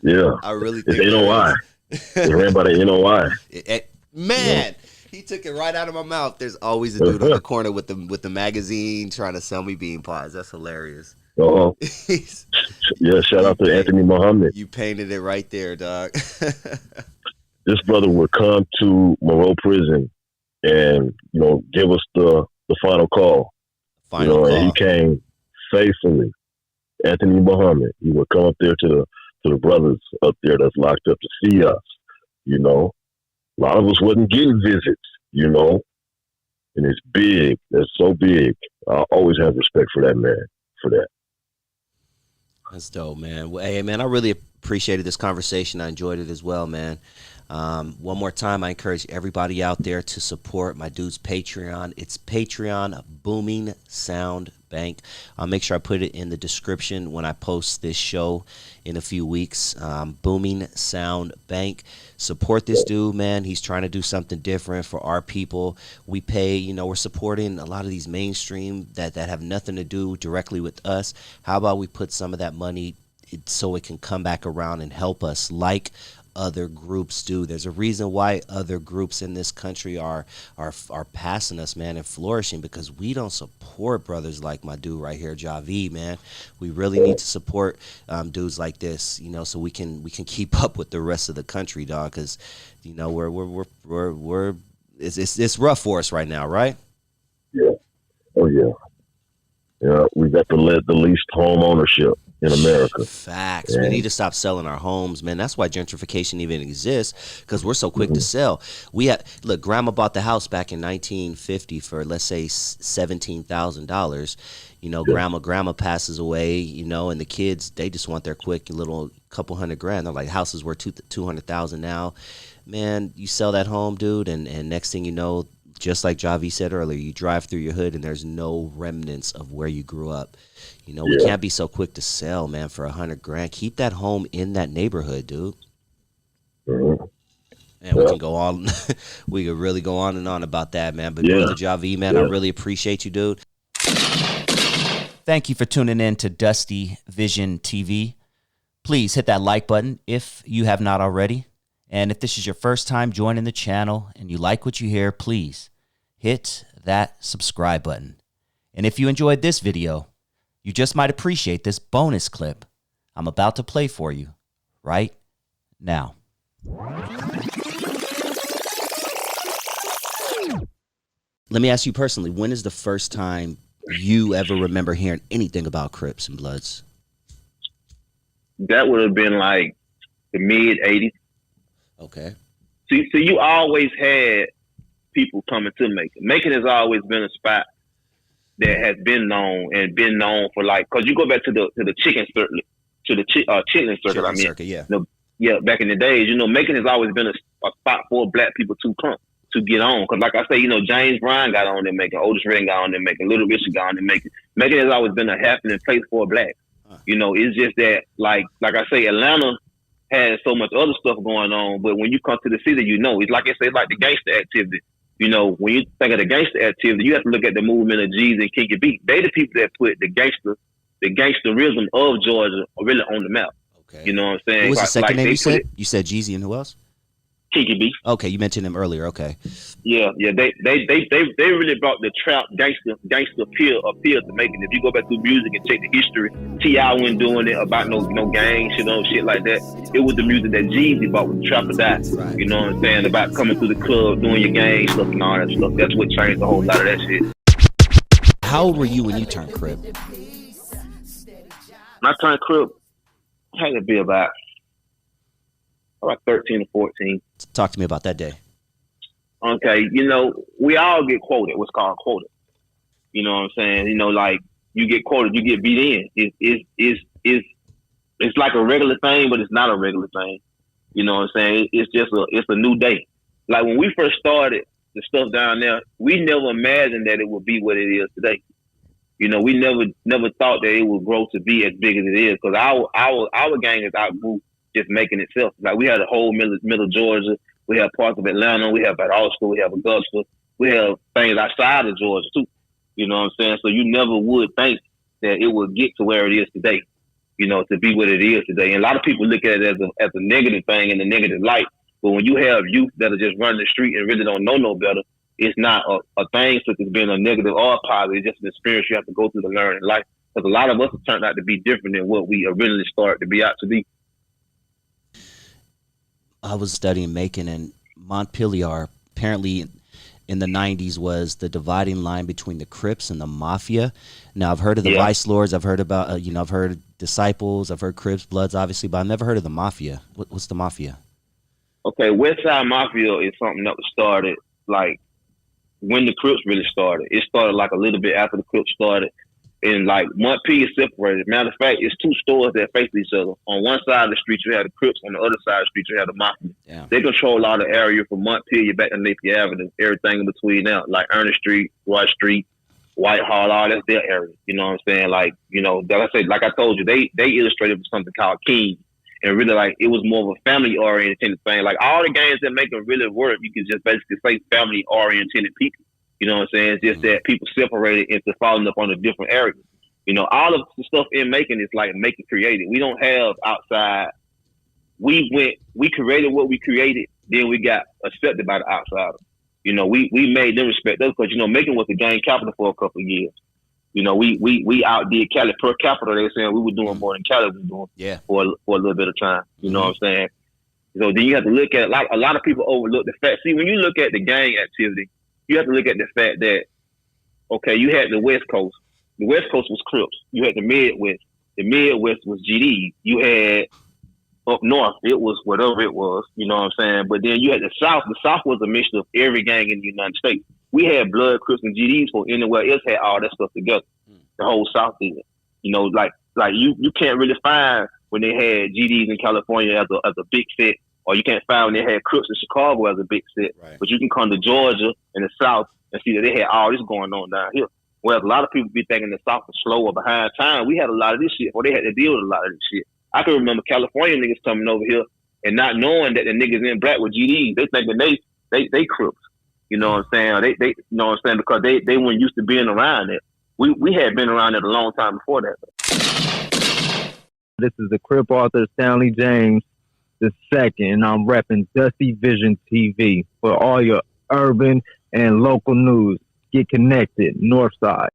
yeah. I really think it's NOI. It ran by the NOI. Man, he took it right out of my mouth. There's always a dude on the corner with the magazine trying to sell me bean pies. That's hilarious. Uh-oh. Yeah, shout out to Anthony Muhammad. You painted it right there, dog. This brother would come to Monroe Prison and, give us the final call. Call. And he came faithfully. Anthony Muhammad. He would come up there to the brothers up there that's locked up to see us. A lot of us wasn't getting visits, and it's big. It's so big. I always have respect for that man, for that. That's dope, man. Well, hey, man, I really appreciated this conversation. I enjoyed it as well, man. One more time, I encourage everybody out there to support my dude's Patreon. It's Patreon Booming Sound Bank. I'll make sure I put it in the description when I post this show in a few weeks. Booming Sound Bank. Support this dude, man. He's trying to do something different for our people. We pay, we're supporting a lot of these mainstream that have nothing to do directly with us. How about we put some of that money so it can come back around and help us like other groups do. There's a reason why other groups in this country are passing us, man, and flourishing, because we don't support brothers like my dude right here, Javi, man. We really need to support dudes like this, so we can keep up with the rest of the country, dog. Because we're it's rough for us right now, right? Yeah. Oh yeah. Yeah, we got the least home ownership in America. Facts. We need to stop selling our homes, man. That's why gentrification even exists, because we're so quick to sell. Look, Grandma bought the house back in 1950 for, let's say, $17,000. Grandma passes away, and the kids, they just want their quick little couple $100,000. They're like, houses worth $200,000 now. Man, you sell that home, dude, and next thing you know, just like Javi said earlier, you drive through your hood and there's no remnants of where you grew up. We can't be so quick to sell, man, for $100,000. Keep that home in that neighborhood, dude. Mm-hmm. And we can go on. We could really go on and on about that, man. But Brother Javi, man, I really appreciate you, dude. Thank you for tuning in to Dusty Vision TV. Please hit that like button if you have not already. And if this is your first time joining the channel and you like what you hear, please hit that subscribe button. And if you enjoyed this video, you just might appreciate this bonus clip I'm about to play for you right now. Let me ask you personally, when is the first time you ever remember hearing anything about Crips and Bloods? That would have been like the mid-'80s. Okay. So you always had people coming to Macon. Macon has always been a spot that has been known for, like, because you go back to the chicken circuit, chitlin circuit. Circuit, yeah. Back in the days, Macon has always been a spot for black people to come to get on. Because, like I say, James Brown got on there Macon, Otis Redding got on there Macon, Little Richard got on there Macon. Macon has always been a happening place for black. It's just that, like I say, Atlanta has so much other stuff going on, but when you come to the city, it's like I say, like the gangster activity. When you think of the gangster activity, you have to look at the movement of G's and Kinky B. They the people that put the gangsterism of Georgia really on the map. Okay. You know what I'm saying? What was the second name you said? You said Jeezy and who else? Kinky B. Okay, you mentioned him earlier. Okay. Yeah. They really brought the trap gangster appeal to Macon. If you go back through music and check the history, T.I. wasn't doing it about no gang shit like that. It was the music that Jeezy brought with the trap or die. Right. You know what I'm saying? About coming through the club, doing your gang stuff and all that stuff. That's what changed a whole lot of that shit. How old were you when you turned Crip? When I turned Crip, I had to be about 13 or 14. Talk to me about that day. Okay, we all get quoted, what's called quoted. You know what I'm saying? Like, you get quoted, you get beat in. It's like a regular thing, but it's not a regular thing. You know what I'm saying? It's a new day. Like, when we first started the stuff down there, we never imagined that it would be what it is today. You know, we never thought that it would grow to be as big as it is, because our gang is outgrew just making itself. Like, we had a whole middle Georgia, we have parts of Atlanta, we have Valdosta, we have Augusta, we have things outside of Georgia too. You know what I'm saying? So you never would think that it would get to where it is today, you know, to be what it is today. And a lot of people look at it as a negative thing in a negative light. But when you have youth that are just running the street and really don't know no better, it's not a thing such as being a negative or a positive. It's just an experience you have to go through to learn in life. Because a lot of us have turned out to be different than what we originally started to be out to be. I was studying Macon, and Montpelier apparently in the 90s was the dividing line between the Crips and the Mafia. Now, I've heard of the Vice Lords. I've heard about, I've heard Disciples. I've heard Crips, Bloods, obviously, but I've never heard of the Mafia. What's the Mafia? Okay, West Side Mafia is something that was started, like, when the Crips really started. It started, like, a little bit after the Crips started. And, like, Montpelier is separated. Matter of fact, it's two stores that face each other. On one side of the street, you have the Crips. On the other side of the street, you have the Mafia. Yeah. They control a lot of area from Montpelier back to Napier Avenue, everything in between now, like Ernest Street, Roy Street, Whitehall, all that's their area. You know what I'm saying? Like, you know, like I said, like I told you, they illustrated with something called King. And really, like, it was more of a family-oriented thing. Like, all the games that make them really work, you can just basically say family-oriented people. You know what I'm saying? It's just that people separated into falling up on a different area. You know, all of the stuff in Macon is like Macon created. We don't have outside. We created what we created, then we got accepted by the outsider. You know, we made them respect us because, you know, Macon was the gang capital for a couple of years. You know, we outdid Cali per capita. They were saying we were doing more than Cali was doing for a little bit of time. You know what I'm saying? So then you have to look at, like, a lot of people overlook the fact. See, when you look at the gang activity, you have to look at the fact that, okay, you had the West Coast. The West Coast was Crips. You had the Midwest. The Midwest was GD. You had up north, it was whatever it was. You know what I'm saying? But then you had the South. The South was a mixture of every gang in the United States. We had Blood, Crips, and GDs for anywhere else had all that stuff together. The whole South did. You know, like you can't really find when they had GDs in California as a big set, or you can't find when they had Crips in Chicago as a big set. Right. But you can come to Georgia and the South and see that they had all this going on down here. Whereas a lot of people be thinking the South was slow or behind time. We had a lot of this shit, or they had to deal with a lot of this shit. I can remember California niggas coming over here and not knowing that the niggas in black were GDs. They thinking they Crips. You know what I'm saying? They you know what I'm saying? Because they weren't used to being around it. We had been around it a long time before that. This is the Crip author Stanley James II, and I'm repping DustyVisionTV for all your urban and local news. Get connected, Northside.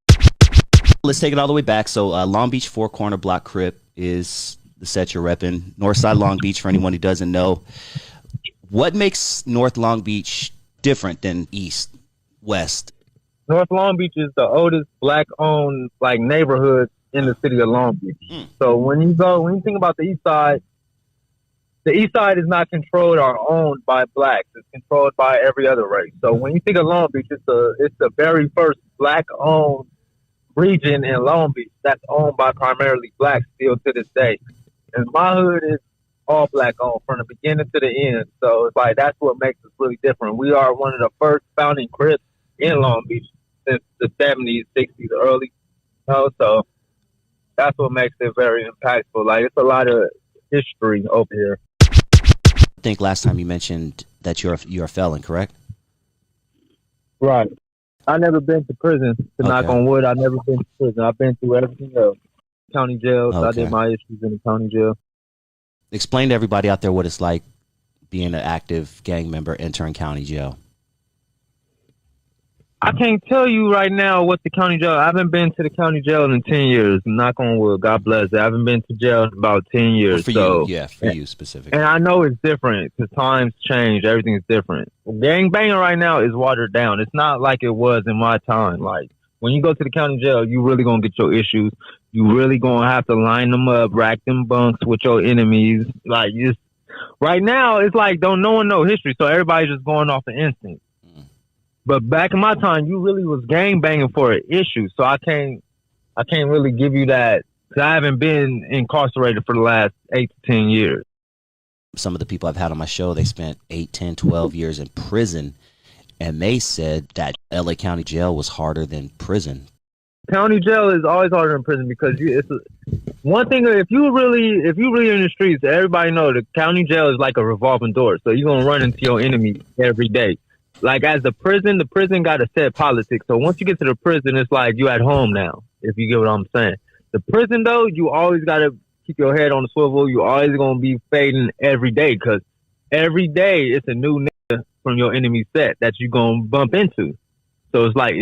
Let's take it all the way back. So Long Beach Four Corner Block Crip is the set you're repping. Northside Long Beach, for anyone who doesn't know. What makes North Long Beach different than East, West? North Long Beach is the oldest black-owned neighborhood in the city of Long Beach. So when you think about the East Side is not controlled or owned by blacks. It's controlled by every other race. So when you think of Long Beach, it's the very first black-owned region in Long Beach that's owned by primarily blacks still to this day. And my hood is all black-owned from the beginning to the end. So it's like that's what makes us really different. We are one of the first founding Crips in Long Beach since the 70s, 60s, early. So that's what makes it very impactful. Like, it's a lot of history over here. I think last time you mentioned that you're a felon, correct? Right. I never been to prison. To knock on wood, I've never been to prison. I've been through everything else. County jail. So I did my issues in the county jail. Explain to everybody out there what it's like being an active gang member entering county jail. I can't tell you right now what the county jail. I haven't been to the county jail in 10 years. Knock on wood. God bless. I haven't been to jail in about 10 years. Well, for you specifically. And I know it's different because times change. Everything's different. Gang banging right now is watered down. It's not like it was in my time. Like, when you go to the county jail, you really gonna get your issues. You really gonna have to line them up, rack them bunks with your enemies. Like, right now, it's like no one know history, so everybody's just going off the instinct. But back in my time, you really was gang banging for an issue. So I can't really give you that because I haven't been incarcerated for the last 8 to 10 years. Some of the people I've had on my show, they spent 8, 10, 12 years in prison, and they said that LA County Jail was harder than prison. County jail is always harder than prison because one thing. If you really in the streets, everybody know the county jail is like a revolving door. So you're gonna run into your enemy every day. Like as the prison got a set politics. So once you get to the prison, it's like you at home now. If you get what I'm saying. The prison though, you always gotta keep your head on the swivel. You always gonna be fading every day because every day it's a new nigga from your enemy set that you gonna bump into. So it's like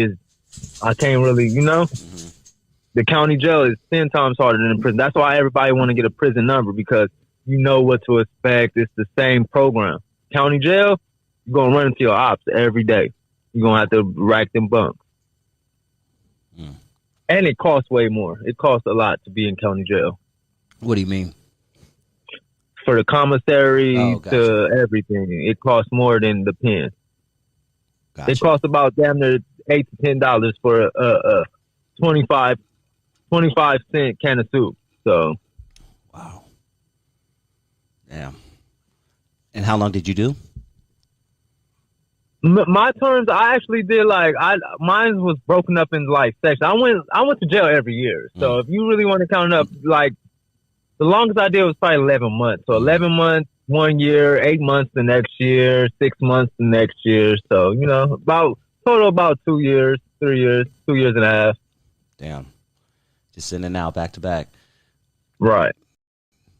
I can't really, the county jail is 10 times harder than the prison. That's why everybody want to get a prison number because you know what to expect. It's the same program. County jail, you're going to run into your ops every day. You're going to have to rack them bunks. And it costs way more. It costs a lot to be in county jail. What do you mean? For the commissary to everything. It costs more than the pen. Gotcha. It costs about damn near $8 to $10 for a 25-cent can of soup. So, wow. Damn. And how long did you do? My terms, I actually did mine was broken up into sections. I went to jail every year. So if you really want to count it up, the longest I did was probably 11 months. So 11 months, 1 year, 8 months the next year, 6 months the next year. So, about 2 years, 3 years, 2 years and a half. Damn. Just in and out, back to back. Right.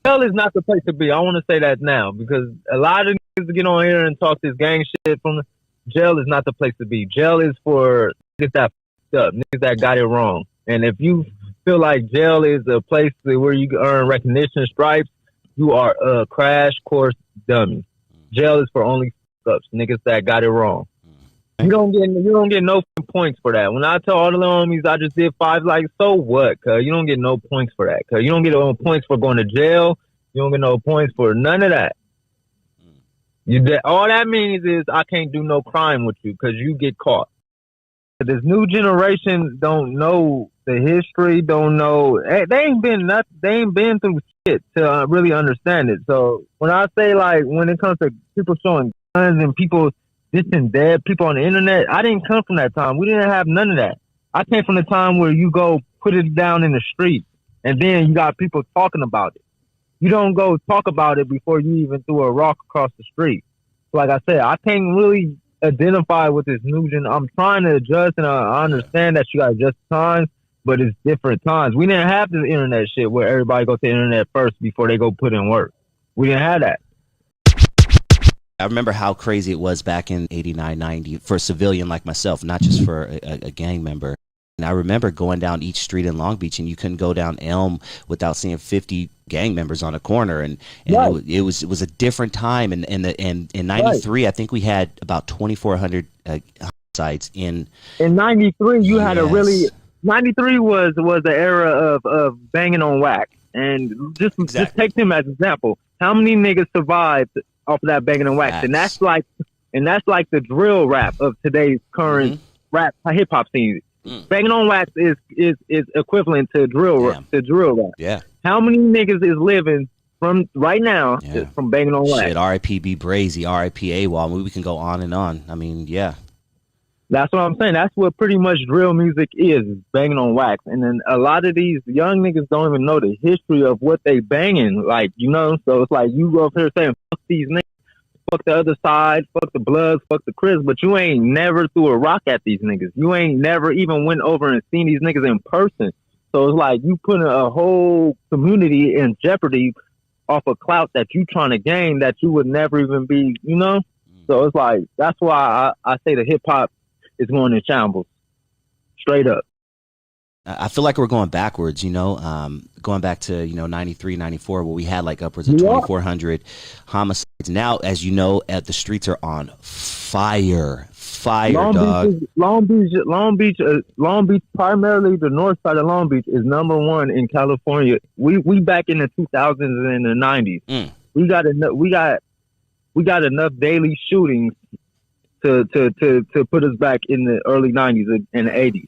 Jail is not the place to be. I want to say that now because a lot of niggas get on here and talk this gang shit from jail is not the place to be. Jail is for niggas that f***ed up, niggas that got it wrong. And if you feel like jail is a place where you earn recognition stripes, you are a crash course dummy. Jail is for only f***ups, niggas that got it wrong. You don't get no points for that. When I tell all the little homies I just did 5, so what? Cause you don't get no points for that. Cause you don't get no points for going to jail. You don't get no points for none of that. All that means is I can't do no crime with you because you get caught. This new generation don't know the history. Don't know they ain't been through shit to really understand it. So when I say when it comes to people showing guns and people dissing dead people on the internet, I didn't come from that time. We didn't have none of that. I came from the time where you go put it down in the street and then you got people talking about it. You don't go talk about it before you even threw a rock across the street. So like I said, I can't really identify with this new gen. I'm trying to adjust and I understand that you got to adjust times, but it's different times. We didn't have the internet shit where everybody go to the internet first before they go put in work. We didn't have that. I remember how crazy it was back in 89, 90 for a civilian like myself, not just for a gang member. And I remember going down each street in Long Beach and you couldn't go down Elm without seeing 50 gang members on a corner. And right. it was a different time. And in 93, right. I think we had about 2,400 homicides in 93. You had a really, 93 was the era of banging on whack. And just take them as an example. How many niggas survived off of that banging and wax? And that's like the drill rap of today's current rap hip hop scene. Banging on wax is equivalent to drill rap. Yeah. How many niggas is living from right now from banging on wax? Shit, R.I.P. B Brazy, R.I.P. AWOL. I mean, we can go on and on. I mean, yeah. That's what I'm saying. That's what pretty much drill music is banging on wax. And then a lot of these young niggas don't even know the history of what they banging. So it's like you go up here saying, fuck these niggas, fuck the other side, fuck the Bloods, fuck the Crips, but you ain't never threw a rock at these niggas. You ain't never even went over and seen these niggas in person. So it's like you putting a whole community in jeopardy off a clout that you trying to gain that you would never even be, So it's like, that's why I say the hip hop is going in shambles, straight up. I feel like we're going backwards, going back to, 93, 94, where we had upwards of 2,400 homicides. Now, as you know, the streets are on fire, Long Beach, primarily the north side of Long Beach is number one in California. We back in the 2000s and the 90s. We got enough daily shootings to put us back in the early 90s and the 80s.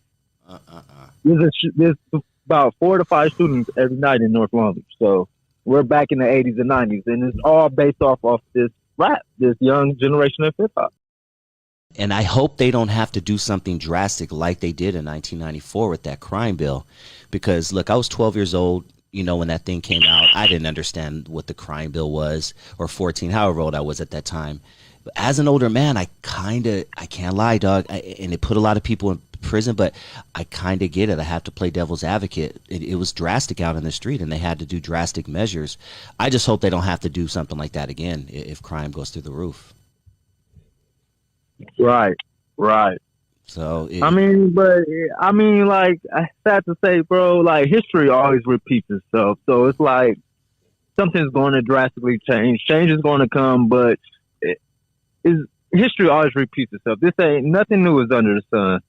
There's about 4 to 5 shootings every night in North Long Beach. So we're back in the 80s and 90s, and it's all based off this rap, this young generation of hip hop. And I hope they don't have to do something drastic like they did in 1994 with that crime bill. Because, look, I was 12 years old, when that thing came out. I didn't understand what the crime bill was, or 14, however old I was at that time. But as an older man, I can't lie, dog, and it put a lot of people in prison, but I kind of get it. I have to play devil's advocate. It was drastic out in the street, and they had to do drastic measures. I just hope they don't have to do something like that again if crime goes through the roof. Right. So like, I sad to say, bro, like, history always repeats itself. So it's like something's going to drastically change. Change is going to come, but history always repeats itself. This ain't nothing new is under the sun.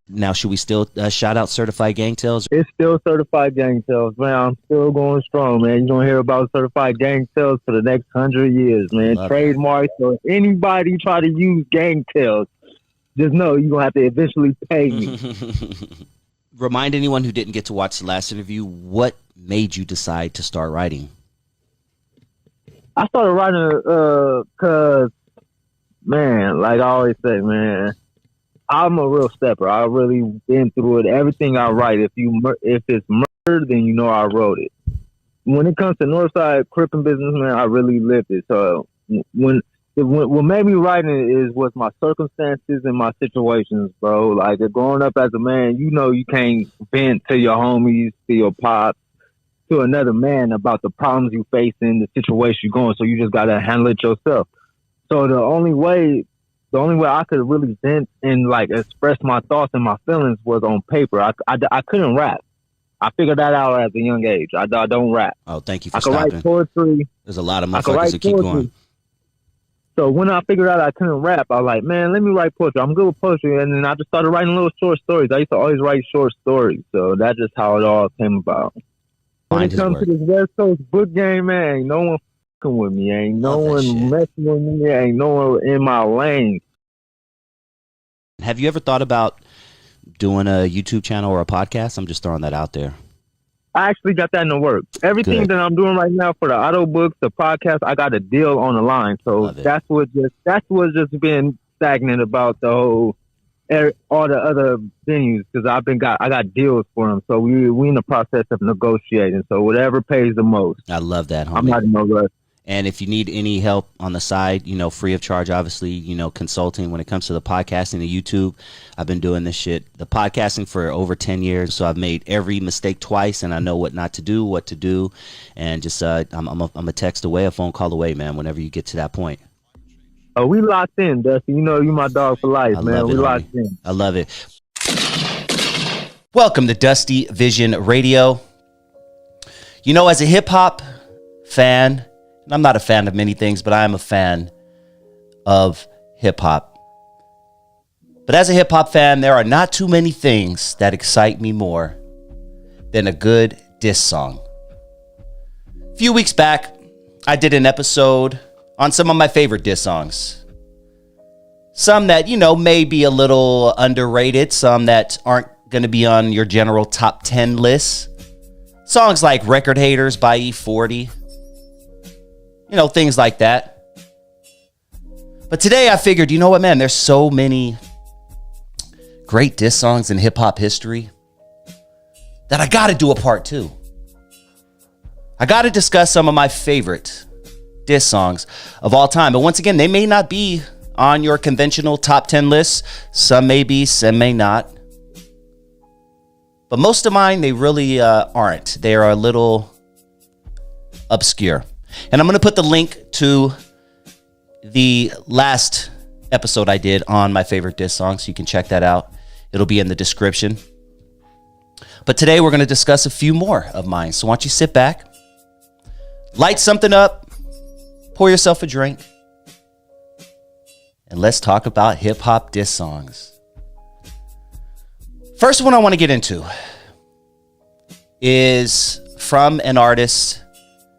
Now, should we still shout out Certified Gang Tales? It's still Certified Gang Tales, man. I'm still going strong, man. You're going to hear about Certified Gang Tales for the next 100 years, man. Trademark. So if anybody try to use Gang Tales, just know you're going to have to eventually pay me. Remind anyone who didn't get to watch the last interview, what made you decide to start writing? I started writing because, man, like I always say, man, I'm a real stepper. I really been through it. Everything I write, if it's murder, then you know I wrote it. When it comes to Northside Crip and business, man, I really lived it. So what made me write it was my circumstances and my situations, bro. Like growing up as a man, you can't vent to your homies, to your pops, to another man about the problems you face in the situation you're going. So you just gotta handle it yourself. So the only way I could really vent and like express my thoughts and my feelings was on paper. I couldn't rap. I figured that out at a young age. I don't rap. Oh, thank you for stopping. I could write poetry. There's a lot of motherfuckers who keep going. So when I figured out I couldn't rap, I was like, man, let me write poetry. I'm good with poetry. And then I just started writing little short stories. I used to always write short stories. So that's just how it all came about. When it comes to this West Coast book game, man, ain't no one fucking with me. Ain't no one messing with me. Ain't no one in my lane. Have you ever thought about doing a YouTube channel or a podcast? I'm just throwing that out there. I actually got that in the works. Everything that I'm doing right now for the auto books, the podcast, I got a deal on the line. So that's what's just been stagnant about the whole all the other venues because I got deals for them. So we in the process of negotiating. So whatever pays the most. I love that, homie. I'm not in no rush. And if you need any help on the side, free of charge, obviously, consulting when it comes to the podcasting, the YouTube, I've been doing this shit, the podcasting for over 10 years. So I've made every mistake twice and I know what not to do, what to do. And just, I'm a text away, a phone call away, man, whenever you get to that point. Oh, we locked in, Dusty. You my dog for life, man. We locked in. I love it. Welcome to Dusty Vision Radio. As a hip hop fan, and I'm not a fan of many things, but I am a fan of hip hop. But as a hip hop fan, there are not too many things that excite me more than a good diss song. A few weeks back, I did an episode on some of my favorite diss songs. Some that, may be a little underrated, some that aren't going to be on your general top 10 list. Songs like Record Haters by E40. Things like that. But today I figured, what, man, there's so many great diss songs in hip hop history that I got to do a part 2. I got to discuss some of my favorite diss songs of all time. But once again, they may not be on your conventional top 10 lists. Some may be, some may not. But most of mine, they really aren't. They are a little obscure. And I'm going to put the link to the last episode I did on my favorite diss songs, so you can check that out. It'll be in the description. But today we're going to discuss a few more of mine. So why don't you sit back, light something up, pour yourself a drink, and let's talk about hip-hop diss songs. First one I want to get into is from an artist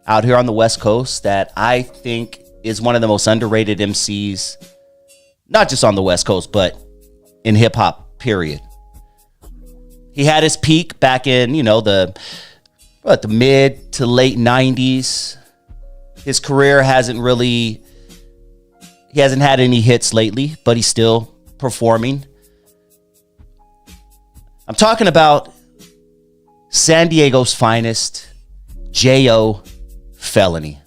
out here on the West Coast that I think is one of the most underrated MCs, not just on the West Coast, but in hip hop, period. He had his peak back in, the mid to late 90s. His career He hasn't had any hits lately, but he's still performing. I'm talking about San Diego's finest, J.O. Felony.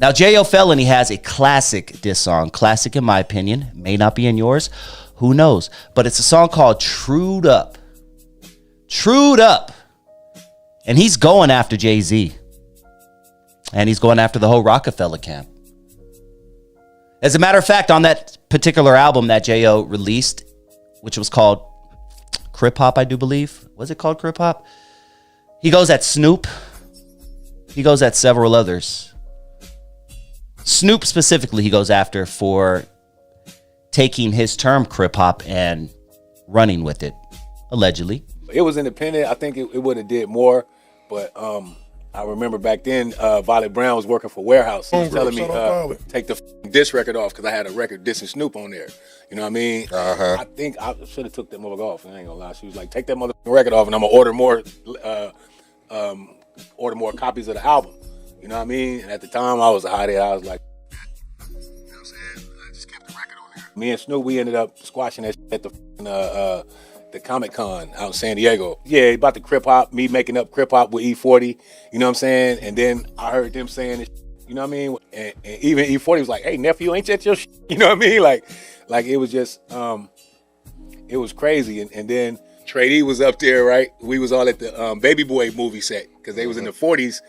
Now, J.O. Felony has a classic diss song. Classic in my opinion. May not be in yours. Who knows? But it's a song called Trued Up. Trued Up. And he's going after Jay-Z. And he's going after the whole Rockefeller camp. As a matter of fact, on that particular album that J.O. released, which was called CrlPS, I do believe. Was it called CrlPS? He goes at Snoop. He goes at several others. Snoop specifically he goes after for taking his term CrlPS and running with it, allegedly. It was independent. I think it would have did more, but I remember back then Violet Brown was working for Warehouse. He was telling me take the diss record off because I had a record dissing Snoop on there. You know what I mean? I think I should have took that motherfucker off. I ain't gonna lie. She was like, take that motherfucking record off, and I'm gonna order more copies of the album. You know what I mean? And at the time, I was a hothead. I was like, you know what I'm saying? I just kept the record on there. Me and Snoop, we ended up squashing that shit at the Comic-Con out in San Diego. Yeah, about the CrlPS, me making up CrlPS with E40. You know what I'm saying? And then I heard them saying this. You know what I mean? And even E40 was like, hey, nephew, ain't that your shit? You know what I mean? Like it was just, it was crazy. And then Trey D was up there, right? We was all at the Baby Boy movie set because they was in the 40s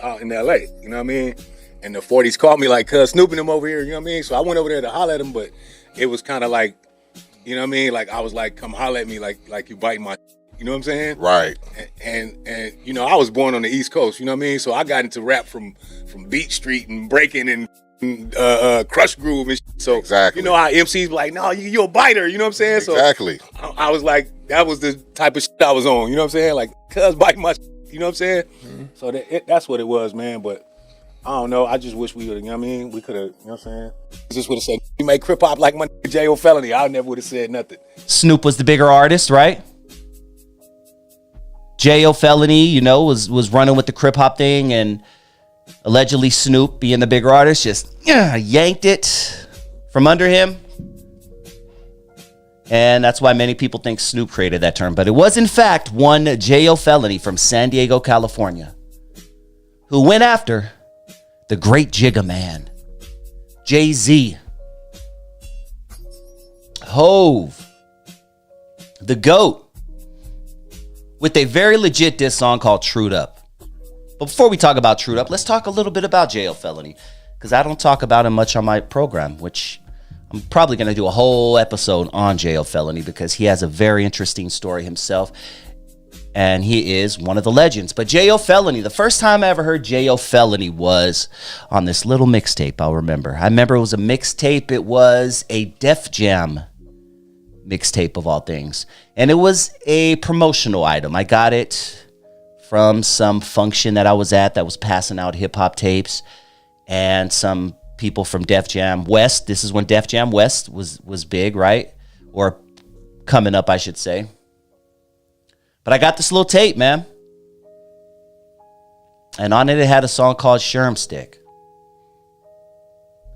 out in LA. You know what I mean? And the 40s called me like, cuz snooping them over here. You know what I mean? So I went over there to holler at them, but it was kind of like, you know what I mean? Like I was like, come holler at me like you biting my, you know what I'm saying? Right. And you know, I was born on the East Coast, you know what I mean? So I got into rap from Beat Street and breaking and Crush Groove and shit. So exactly. You know how MCs be like, no, you're a biter, you know what I'm saying? Exactly. So I was like, that was the type of shit I was on, you know what I'm saying? Like, cuz bite my shit, you know what I'm saying? Mm-hmm. So that's what it was, man. But I don't know. I just wish we would have, you know what I mean? We could have, you know what I'm saying? Just would have said, you make CrlPS like my J.O. Felony. I never would have said nothing. Snoop was the bigger artist, right? J.O. Felony, you know, was running with the CrlPS thing, and allegedly Snoop, being the bigger artist, just yanked it from under him. And that's why many people think Snoop created that term. But it was, in fact, one J.O. Felony from San Diego, California, who went after the great Jigga Man, Jay-Z, Hove, the GOAT, with a very legit diss song called Trued Up. But before we talk about Trued Up, let's talk a little bit about J.O. Felony, because I don't talk about him much on my program, which I'm probably going to do a whole episode on J.O. Felony because he has a very interesting story himself, and he is one of the legends. But J.O. Felony, the first time I ever heard J.O. Felony was on this little mixtape, I remember it was a mixtape. It was a Def Jam mixtape of all things. And it was a promotional item. I got it from some function that I was at that was passing out hip-hop tapes, and some people from Def Jam West. This is when Def Jam West was big, right? Or coming up, I should say. But I got this little tape, man. And on it had a song called Sherm Stick.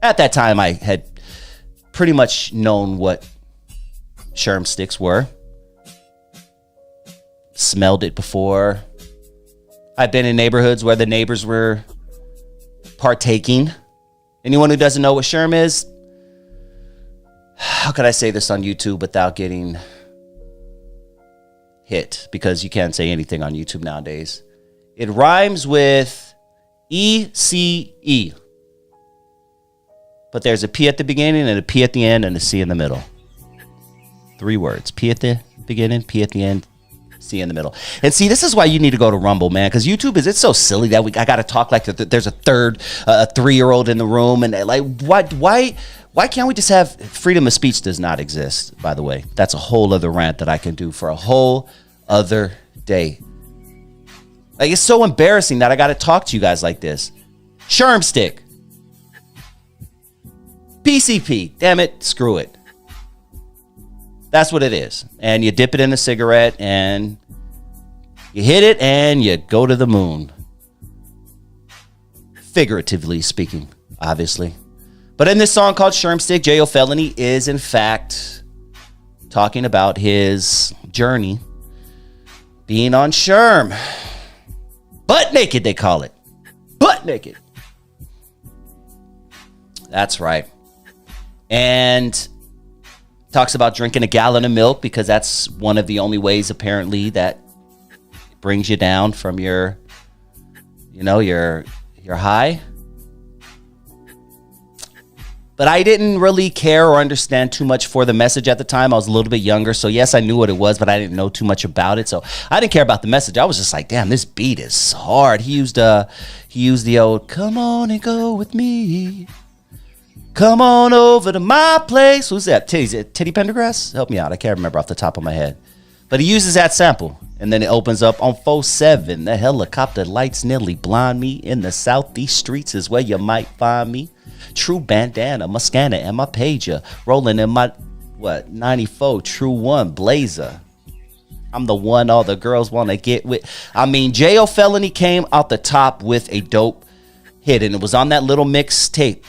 At that time, I had pretty much known what Sherm Sticks were. Smelled it before. I've been in neighborhoods where the neighbors were partaking. Anyone who doesn't know what Sherm is, how could I say this on YouTube without getting hit? Because you can't say anything on YouTube nowadays. It rhymes with ECE. But there's a P at the beginning and a P at the end and a C in the middle. 3 words. P at the beginning, P at the end, C in the middle. And see, this is why you need to go to Rumble, man, because YouTube it's so silly that I got to talk like there's a third, 3-year-old in the room. And like, why can't we just have freedom of speech? Does not exist, by the way. That's a whole other rant that I can do for a whole other day. Like, it's so embarrassing that I got to talk to you guys like this. Sherm Stick. PCP. Damn it. Screw it. That's what it is. And you dip it in a cigarette and you hit it and you go to the moon. Figuratively speaking, obviously. But in this song called Shermstick, J.O. Felony is, in fact, talking about his journey being on Sherm. Butt naked, they call it. Butt naked. That's right. And talks about drinking a gallon of milk because that's one of the only ways, apparently, that brings you down from your high. But I didn't really care or understand too much for the message at the time. I was a little bit younger. So, yes, I knew what it was, but I didn't know too much about it. So, I didn't care about the message. I was just like, damn, this beat is hard. He used the old, come on and go with me. Come on over to my place. Who's that? Titty Pendergrass? Help me out. I can't remember off the top of my head. But he uses that sample. And then it opens up on 4-7. The helicopter lights nearly blind me. In the southeast streets is where you might find me. True bandana, my scanner, and my pager. Rolling in my, 94 True One Blazer. I'm the one all the girls want to get with. I mean, J.O. Felony came out the top with a dope hit. And it was on that little mixtape